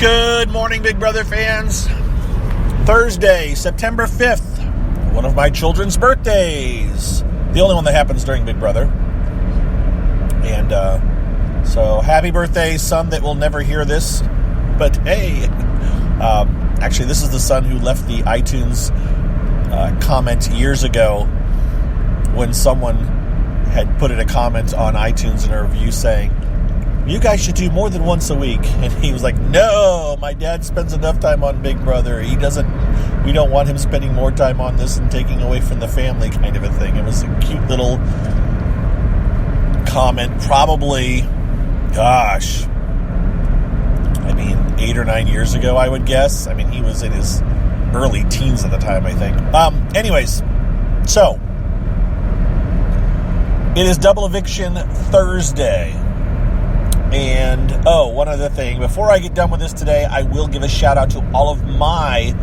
Good morning, Big Brother fans. Thursday, September 5th, one of my children's birthdays. The only one that happens during Big Brother. And so happy birthday, son that will never hear this. But hey, actually this is the son who left the iTunes comment years ago when someone had put in a comment on iTunes in a review saying, "You guys should do more than once a week." And he was like, "No, my dad spends enough time on Big Brother. We don't want him spending more time on this and taking away from the family," kind of a thing. It was a cute little comment, probably, 8 or 9 years ago, I would guess. I mean, he was in his early teens at the time, I think. Anyways, so it is Double Eviction Thursday. And, one other thing. Before I get done with this today, I will give a shout out to all of my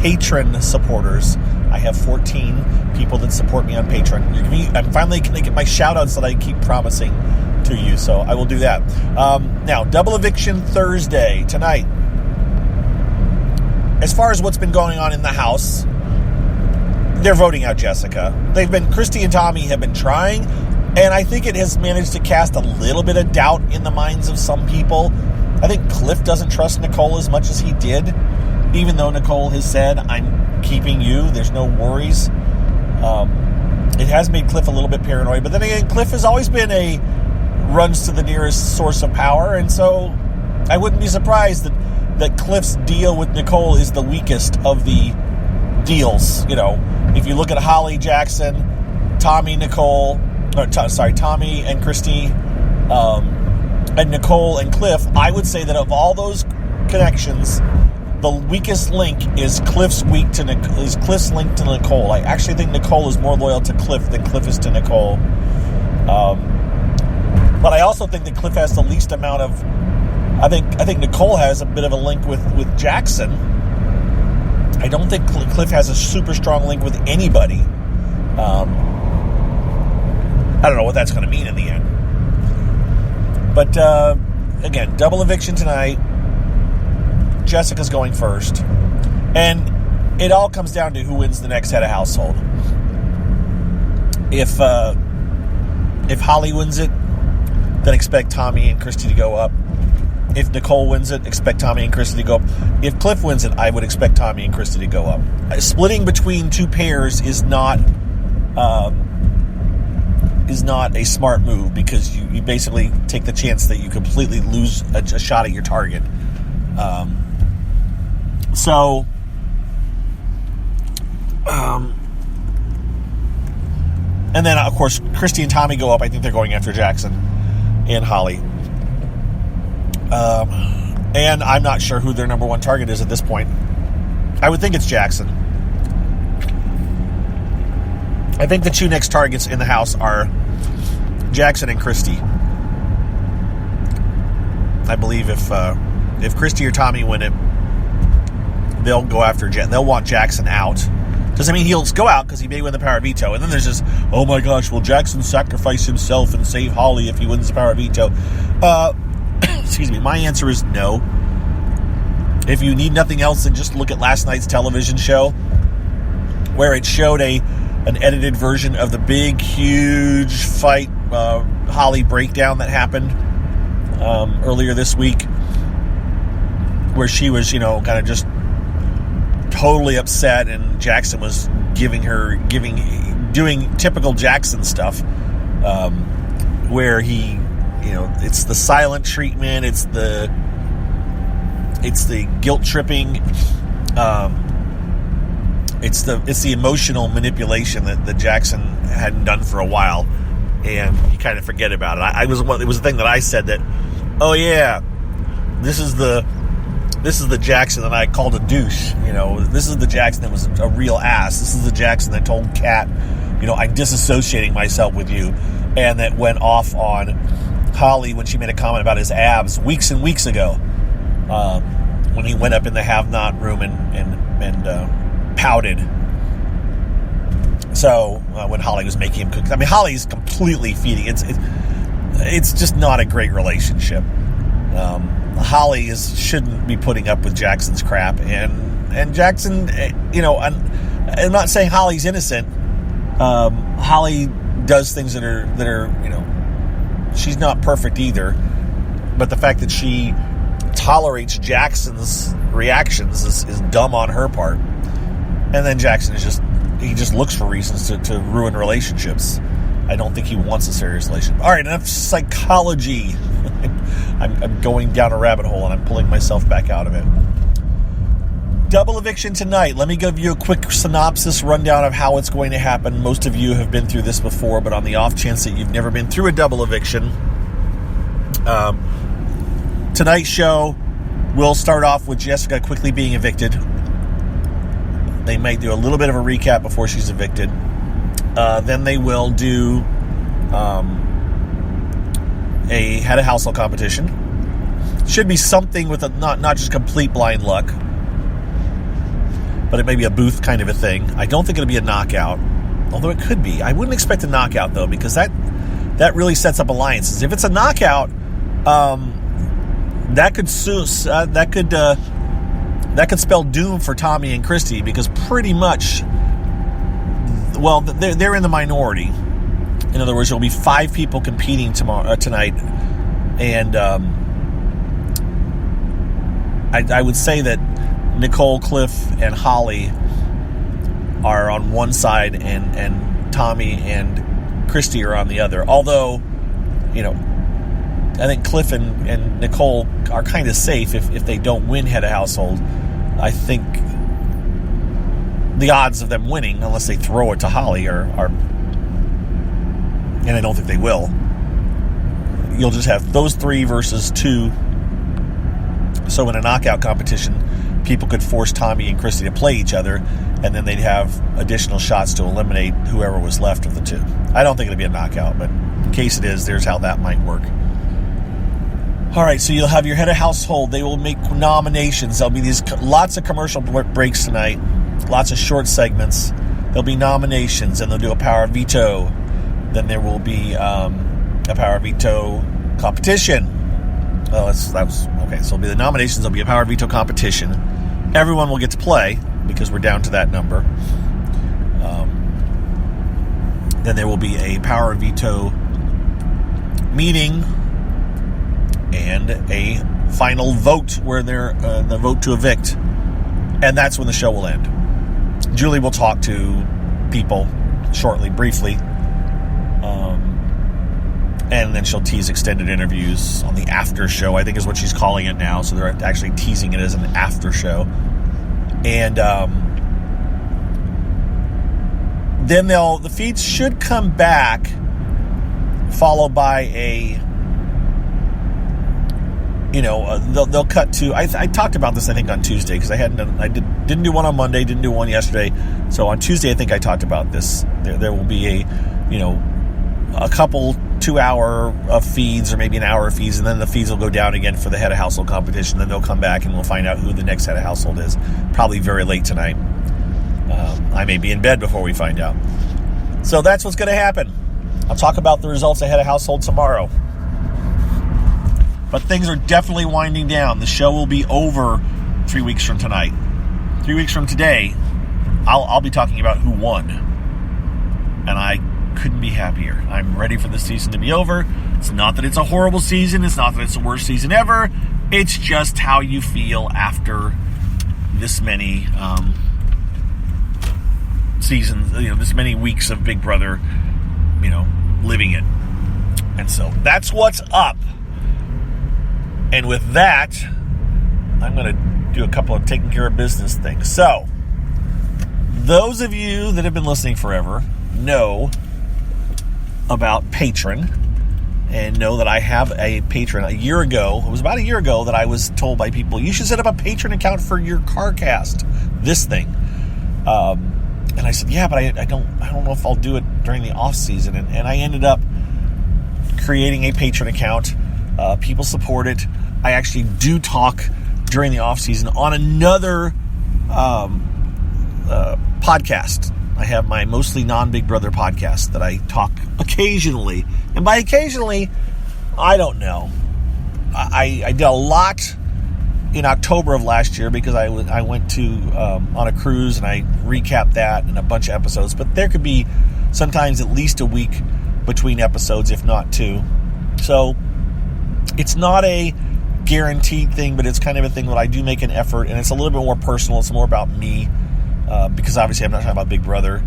patron supporters. I have 14 people that support me on Patreon. I'm finally going to get my shout outs that I keep promising to you, so I will do that. Now, Double Eviction Thursday, tonight. As far as what's been going on in the house, they're voting out Jessica. Christy and Tommy have been trying, and I think it has managed to cast a little bit of doubt in the minds of some people. I think Cliff doesn't trust Nicole as much as he did, even though Nicole has said, "I'm keeping you, there's no worries." It has made Cliff a little bit paranoid, but then again, Cliff has always been runs to the nearest source of power, and so I wouldn't be surprised that Cliff's deal with Nicole is the weakest of the deals. You know, if you look at Holly, Jackson, Tommy, Tommy and Christy, and Nicole and Cliff, I would say that of all those connections, the weakest link is Cliff's link to Nicole. I actually think Nicole is more loyal to Cliff than Cliff is to Nicole. But I also think that Cliff has the least amount of. I think Nicole has a bit of a link with Jackson. I don't think Cliff has a super strong link with anybody. I don't know what that's going to mean in the end. But again, Double Eviction tonight. Jessica's going first. And it all comes down to who wins the next head of household. If Holly wins it, then expect Tommy and Christy to go up. If Nicole wins it, expect Tommy and Christy to go up. If Cliff wins it, I would expect Tommy and Christy to go up. Splitting between two pairs is not a smart move, because you basically take the chance that you completely lose a shot at your target. And then, of course, Christy and Tommy go up. I think they're going after Jackson and Holly. And I'm not sure who their number one target is at this point. I would think it's Jackson. I think the two next targets in the house are Jackson and Christy. I believe if Christy or Tommy win it, they'll go after they'll want Jackson out. Because, I mean, he'll go out because he may win the power veto. And then there's this, oh my gosh, will Jackson sacrifice himself and save Holly if he wins the power veto? Excuse me, my answer is no. If you need nothing else, then just look at last night's television show, where it showed an edited version of the big, huge fight, Holly breakdown that happened earlier this week, where she was, kind of just totally upset, and Jackson was doing typical Jackson stuff, where he, it's the silent treatment, it's the guilt tripping, it's the emotional manipulation that Jackson hadn't done for a while, and you kind of forget about it. It was the thing that I said that, oh yeah, this is the Jackson that I called a douche. This is the Jackson that was a real ass. This is the Jackson that told Kat, I'm disassociating myself with you, and that went off on Holly when she made a comment about his abs weeks and weeks ago, when he went up in the have-not room and pouted. So when Holly was making him cook, I mean, Holly's completely feeding. It's just not a great relationship. Holly shouldn't be putting up with Jackson's crap, and Jackson, I'm not saying Holly's innocent. Holly does things that are she's not perfect either, but the fact that she tolerates Jackson's reactions is dumb on her part. And then Jackson he just looks for reasons to ruin relationships. I don't think he wants a serious relationship. All right, enough psychology. I'm going down a rabbit hole and I'm pulling myself back out of it. Double eviction tonight. Let me give you a quick synopsis rundown of how it's going to happen. Most of you have been through this before, but on the off chance that you've never been through a double eviction, tonight's show will start off with Jessica quickly being evicted. They might do a little bit of a recap before she's evicted. Then they will do a head of household competition. Should be something with not just complete blind luck, but it may be a booth kind of a thing. I don't think it'll be a knockout, although it could be. I wouldn't expect a knockout though, because that really sets up alliances. If it's a knockout, that could spell doom for Tommy and Christy, because pretty much, well, they're in the minority. In other words, there'll be 5 people competing tonight, and I would say that Nicole, Cliff, and Holly are on one side, and Tommy and Christy are on the other. Although, I think Cliff and Nicole are kind of safe if they don't win head of household. I think the odds of them winning, unless they throw it to Holly, are and I don't think they will. You'll just have those 3 versus 2. So in a knockout competition, people could force Tommy and Christy to play each other, and then they'd have additional shots to eliminate whoever was left of the 2. I don't think it'll be a knockout, but in case it is, there's how that might work. All right, so you'll have your head of household. They will make nominations. There'll be lots of commercial breaks tonight, lots of short segments. There'll be nominations, and they'll do a power veto. Then there will be a power veto competition. Okay, so it'll be the nominations. There'll be a power veto competition. Everyone will get to play because we're down to that number. Then there will be a power veto meeting and a final vote where the vote to evict, and that's when the show will end. Julie will talk to people shortly, briefly, and then she'll tease extended interviews on the after show, I think is what she's calling it now. So they're actually teasing it as an after show. And then the feeds should come back, followed by they'll cut to. I talked about this, I think, on Tuesday, because I didn't do one on Monday, didn't do one yesterday. So on Tuesday, I think I talked about this. There will be a couple 2-hour of feeds, or maybe an hour of feeds, and then the feeds will go down again for the head of household competition. Then they'll come back and we'll find out who the next head of household is, probably very late tonight. I may be in bed before we find out. So that's what's going to happen. I'll talk about the results of head of household tomorrow. But things are definitely winding down. The show will be over 3 weeks from tonight. 3 weeks from today, I'll be talking about who won. And I couldn't be happier. I'm ready for the season to be over. It's not that it's a horrible season. It's not that it's the worst season ever. It's just how you feel after this many seasons, this many weeks of Big Brother, living it. And so that's what's up. And with that, I'm going to do a couple of taking care of business things. So, those of you that have been listening forever know about Patreon, and know that I have a Patreon. It was about a year ago that I was told by people, you should set up a Patreon account for your CarCast, this thing. And I said, yeah, but I don't know if I'll do it during the off season. And I ended up creating a Patreon account. People support it. I actually do talk during the off season on another podcast. I have my mostly non-Big Brother podcast that I talk occasionally. And by occasionally, I don't know. I did a lot in October of last year because I went to on a cruise, and I recapped that in a bunch of episodes. But there could be sometimes at least a week between episodes, if not two. So it's not a guaranteed thing, but it's kind of a thing that I do make an effort, and it's a little bit more personal. It's more about me because obviously I'm not talking about Big Brother.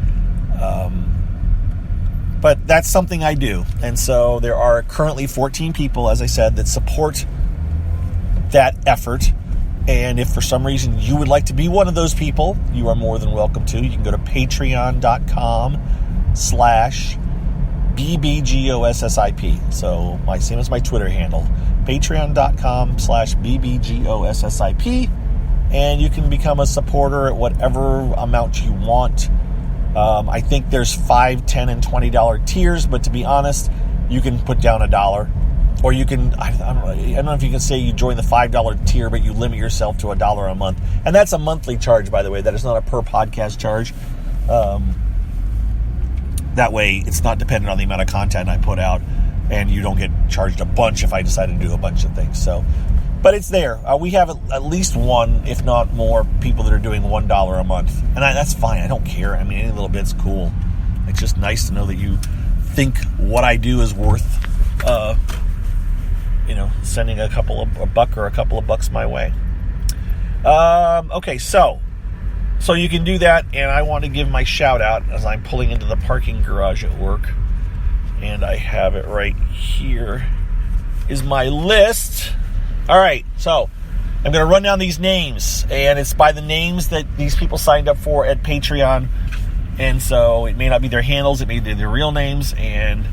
But that's something I do. And so there are currently 14 people, as I said, that support that effort. And if for some reason you would like to be one of those people, you are more than welcome to. You can go to patreon.com/BBGOSSIP. So same as my Twitter handle, patreon.com/BBGOSSIP. And you can become a supporter at whatever amount you want. I think there's $5, $10, and $20 tiers, but to be honest, you can put down $1, or you can, I don't know if you can say you join the $5 tier, but you limit yourself to $1 a month. And that's a monthly charge, by the way. That is not a per podcast charge. That way, it's not dependent on the amount of content I put out, and you don't get charged a bunch if I decide to do a bunch of things. So, but it's there. We have at least one, if not more, people that are doing $1 a month. And that's fine. I don't care. I mean, any little bit's cool. It's just nice to know that you think what I do is worth, sending a buck or a couple of bucks my way. Okay, so you can do that. And I want to give my shout out as I'm pulling into the parking garage at work. And I have it right here. Is my list. All right, so I'm going to run down these names, and it's by the names that these people signed up for at Patreon, and so it may not be their handles, it may be their real names, and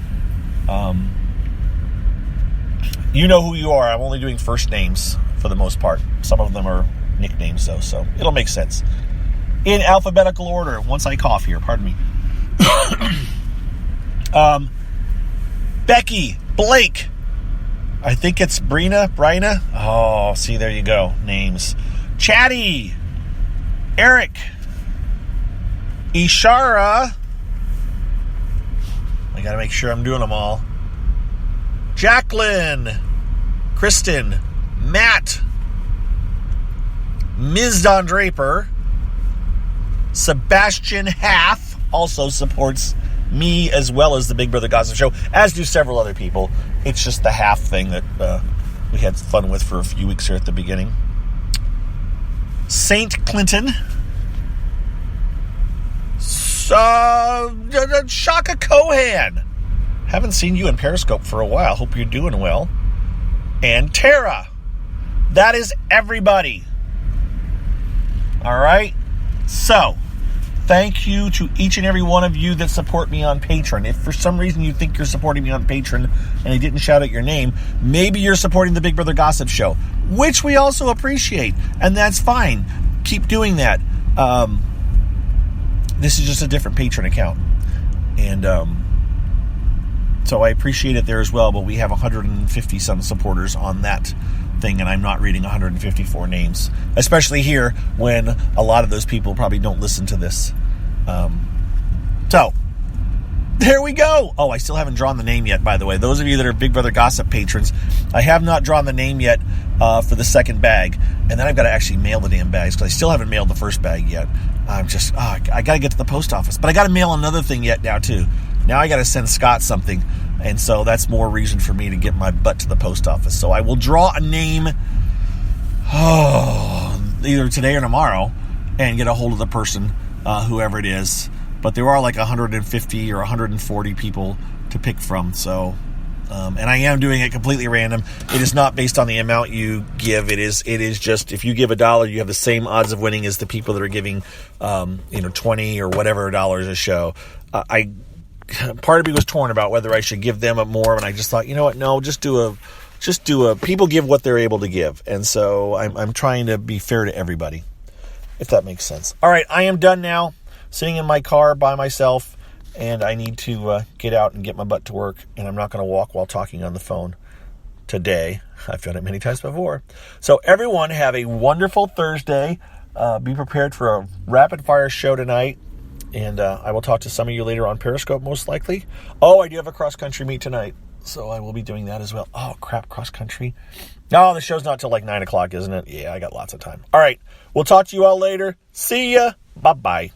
you know who you are. I'm only doing first names for the most part. Some of them are nicknames, though, so it'll make sense. In alphabetical order, once I cough here, pardon me. Becky, Blake, I think it's Bryna. Oh, see, there you go. Names. Chatty. Eric. Ishara. I got to make sure I'm doing them all. Jacqueline. Kristen. Matt. Ms. Don Draper. Sebastian Half also supports me as well as the Big Brother Gossip Show, as do several other people. It's just the half thing that we had fun with for a few weeks here at the beginning. Saint Clinton. Shaka Cohan. Haven't seen you in Periscope for a while. Hope you're doing well. And Tara. That is everybody. All right? So, thank you to each and every one of you that support me on Patreon. If for some reason you think you're supporting me on Patreon and I didn't shout out your name, maybe you're supporting the Big Brother Gossip Show, which we also appreciate, and that's fine. Keep doing that. This is just a different Patreon account, and so I appreciate it there as well, but we have 150-some supporters on that thing, and I'm not reading 154 names, especially here when a lot of those people probably don't listen to this. So there we go. Oh, I still haven't drawn the name yet, by the way. Those of you that are Big Brother Gossip patrons, I have not drawn the name yet for the second bag, and then I've got to actually mail the damn bags because I still haven't mailed the first bag yet. I got to get to the post office, but I got to mail another thing yet now too. Now I got to send Scott something. And so that's more reason for me to get my butt to the post office. So I will draw a name either today or tomorrow and get a hold of the person, whoever it is. But there are like 150 or 140 people to pick from. So, and I am doing it completely random. It is not based on the amount you give. It is just if you give $1, you have the same odds of winning as the people that are giving, 20 or whatever dollars a show. Part of me was torn about whether I should give them more, and I just thought, you know what? No, just do a. People give what they're able to give, and so I'm trying to be fair to everybody, if that makes sense. All right, I am done now, sitting in my car by myself, and I need to get out and get my butt to work, and I'm not going to walk while talking on the phone today. I've done it many times before. So everyone have a wonderful Thursday. Be prepared for a rapid fire show tonight. And I will talk to some of you later on Periscope, most likely. Oh, I do have a cross-country meet tonight. So I will be doing that as well. Oh, crap, cross country. No, the show's not till like 9 o'clock, isn't it? Yeah, I got lots of time. All right, we'll talk to you all later. See ya. Bye-bye.